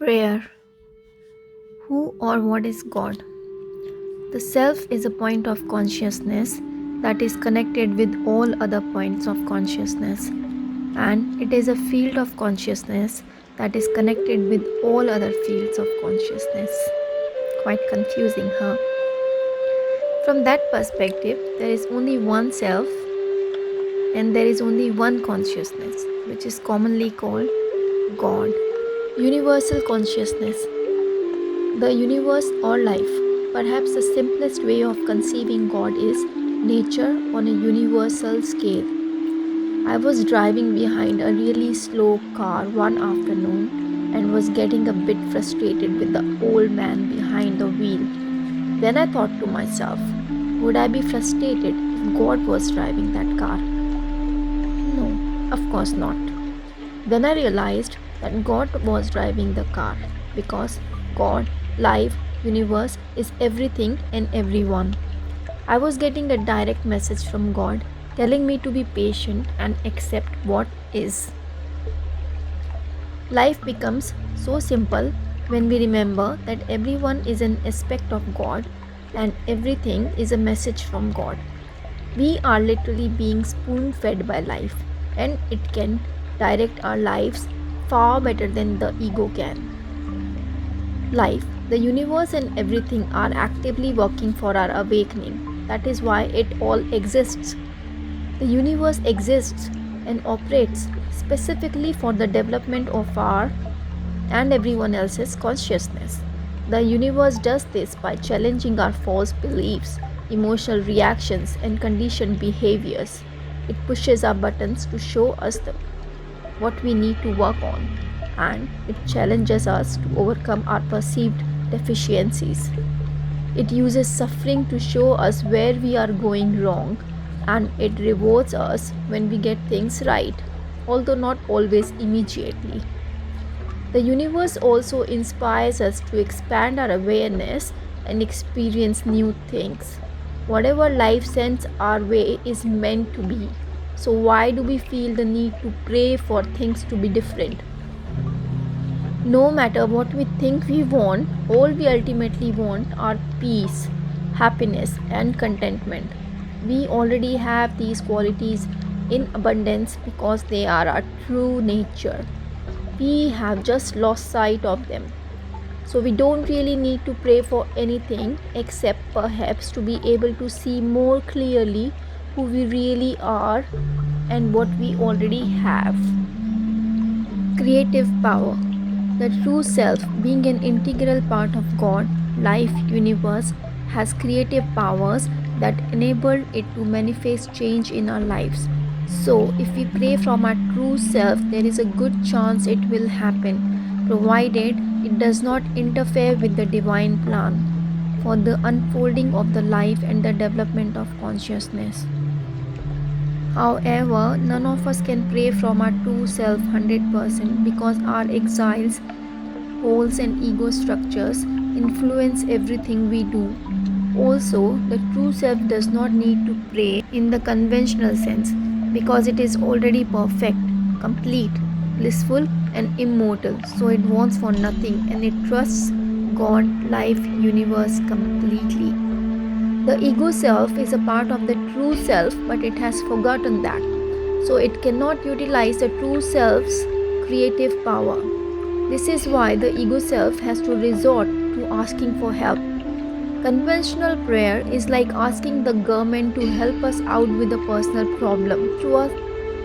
Prayer. Who or what is God? The self is a point of consciousness that is connected with all other points of consciousness, and it is a field of consciousness that is connected with all other fields of consciousness. Quite confusing, huh? From that perspective, there is only one self and there is only one consciousness, which is commonly called God. Universal consciousness. The universe or life. Perhaps the simplest way of conceiving God is nature on a universal scale. I was driving behind a really slow car one afternoon and was getting a bit frustrated with the old man behind the wheel. Then I thought to myself, would I be frustrated if God was driving that car? No, of course not. Then I realized that God was driving the car because God, life, universe is everything and everyone. I was getting a direct message from God telling me to be patient and accept what is. Life becomes so simple when we remember that everyone is an aspect of God and everything is a message from God. We are literally being spoon fed by life, and it can direct our lives far better than the ego can. Life, the universe, and everything are actively working for our awakening. That is why it all exists. The universe exists and operates specifically for the development of our and everyone else's consciousness. The universe does this by challenging our false beliefs, emotional reactions, and conditioned behaviors. It pushes our buttons to show us what we need to work on, and it challenges us to overcome our perceived deficiencies. It uses suffering to show us where we are going wrong, and it rewards us when we get things right, although not always immediately. The universe also inspires us to expand our awareness and experience new things. Whatever life sends our way is meant to be. So, why do we feel the need to pray for things to be different? No matter what we think we want, all we ultimately want are peace, happiness, and contentment. We already have these qualities in abundance because they are our true nature. We have just lost sight of them. So we don't really need to pray for anything except perhaps to be able to see more clearly who we really are and what we already have. Creative power. The true self, being an integral part of God, life, universe, has creative powers that enable it to manifest change in our lives. So, if we pray from our true self, there is a good chance it will happen, provided it does not interfere with the divine plan for the unfolding of the life and the development of consciousness. However, none of us can pray from our true self 100% because our exiles, holes, and ego structures influence everything we do. Also, the true self does not need to pray in the conventional sense because it is already perfect, complete, blissful, and immortal. So it wants for nothing and it trusts God, life, universe completely. The ego self is a part of the true self, but it has forgotten that. So it cannot utilize the true self's creative power. This is why the ego self has to resort to asking for help. Conventional prayer is like asking the government to help us out with a personal problem. To us,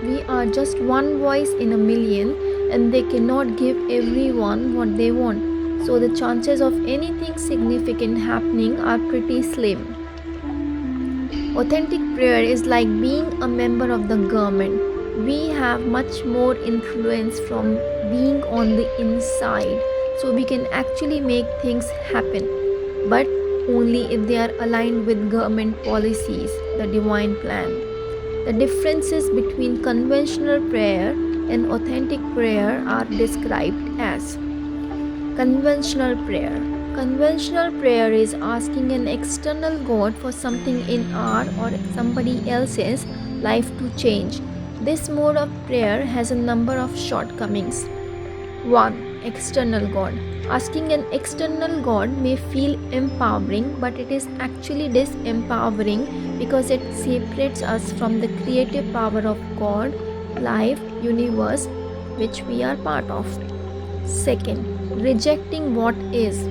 we are just one voice in a million and they cannot give everyone what they want. So the chances of anything significant happening are pretty slim. Authentic prayer is like being a member of the government. We have much more influence from being on the inside, so we can actually make things happen, but only if they are aligned with government policies, the divine plan. The differences between conventional prayer and authentic prayer are described as conventional prayer. Conventional prayer is asking an external God for something in our or somebody else's life to change. This mode of prayer has a number of shortcomings. 1. external God. Asking an external God may feel empowering, but it is actually disempowering because it separates us from the creative power of God, life, universe, which we are part of. Second, rejecting what is.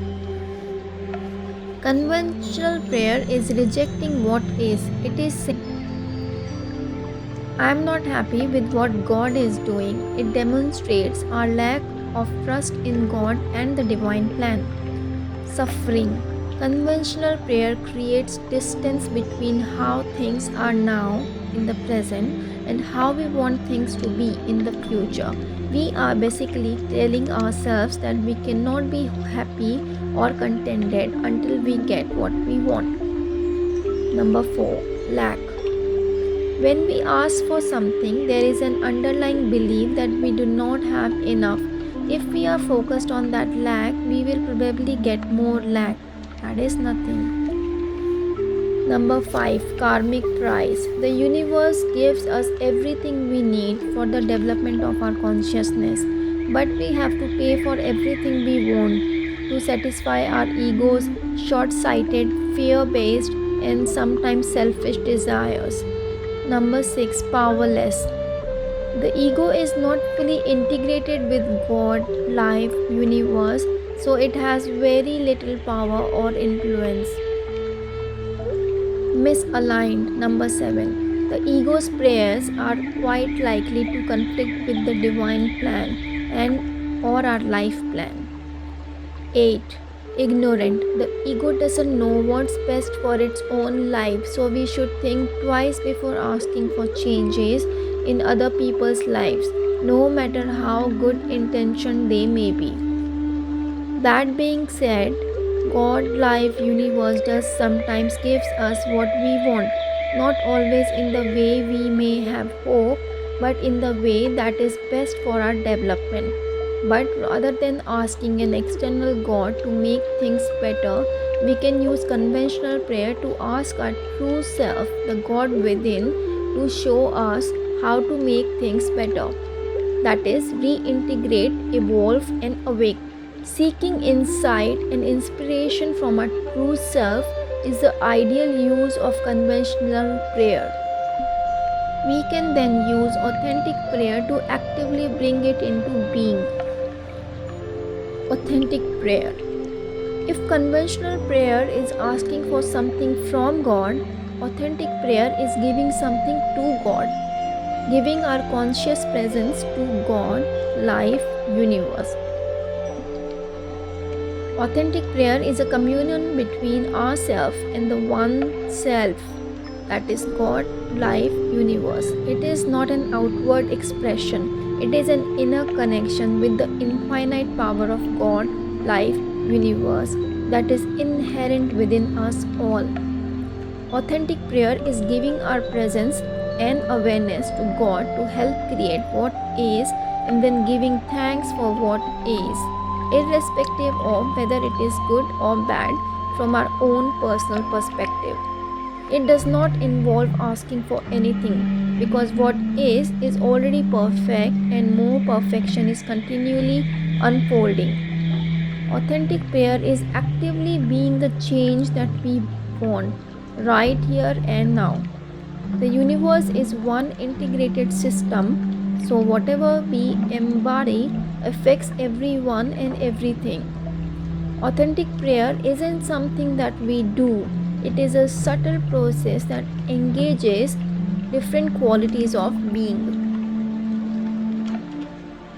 Conventional prayer is rejecting what is. It is saying, I am not happy with what God is doing. It demonstrates our lack of trust in God and the divine plan. Suffering. Conventional prayer creates distance between how things are now in the present and how we want things to be in the future. We are basically telling ourselves that we cannot be happy or contented until we get what we want. Number 4. Lack. When we ask for something, there is an underlying belief that we do not have enough. If we are focused on that lack, we will probably get more lack. That is nothing. Number 5. Karmic price. The universe gives us everything we need for the development of our consciousness, but we have to pay for everything we want to satisfy our egos, short-sighted, fear-based, and sometimes selfish desires. Number 6. Powerless. The ego is not fully integrated with God, life, universe, so it has very little power or influence. Misaligned. Number 7. The ego's prayers are quite likely to conflict with the divine plan and or our life plan. 8. Ignorant. The ego doesn't know what's best for its own life, so we should think twice before asking for changes in other people's lives, no matter how good intention they may be. That being said, God, life, universe does sometimes gives us what we want, not always in the way we may have hoped, but in the way that is best for our development. But rather than asking an external God to make things better, we can use conventional prayer to ask our true self, the God within, to show us how to make things better. That is, reintegrate, evolve, and awake. Seeking insight and inspiration from our true self is the ideal use of conventional prayer. We can then use authentic prayer to actively bring it into being. Authentic prayer. If conventional prayer is asking for something from God, authentic prayer is giving something to God, giving our conscious presence to God, life, universe. Authentic prayer is a communion between ourselves and the one self, that is God, life, universe. It is not an outward expression, it is an inner connection with the infinite power of God, life, universe that is inherent within us all. Authentic prayer is giving our presence and awareness to God to help create what is and then giving thanks for what is, irrespective of whether it is good or bad from our own personal perspective. It does not involve asking for anything because what is already perfect and more perfection is continually unfolding. Authentic prayer is actively being the change that we want right here and now. The universe is one integrated system, so whatever we embody affects everyone and everything. Authentic prayer isn't something that we do, it is a subtle process that engages different qualities of being.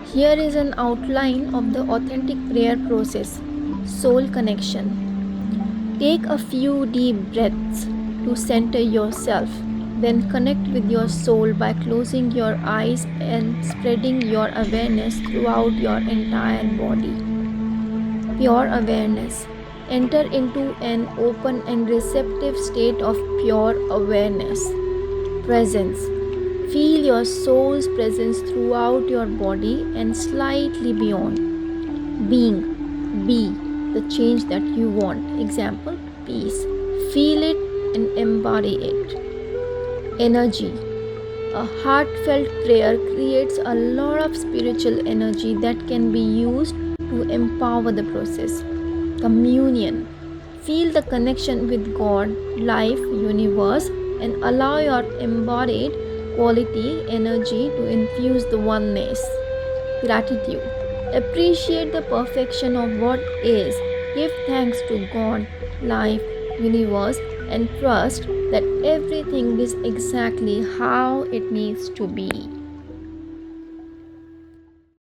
Here is an outline of the authentic prayer process. Soul connection. Take a few deep breaths to center yourself. Then connect with your soul by closing your eyes and spreading your awareness throughout your entire body. Pure awareness. Enter into an open and receptive state of pure awareness. Presence. Feel your soul's presence throughout your body and slightly beyond. Being. Be the change that you want. Example, peace. Feel it and embody it. Energy. A heartfelt prayer creates a lot of spiritual energy that can be used to empower the process. Communion. Feel the connection with God, life, universe, and allow your embodied quality energy to infuse the oneness. Gratitude. Appreciate the perfection of what is. Give thanks to God, life, universe, and trust that everything is exactly how it needs to be.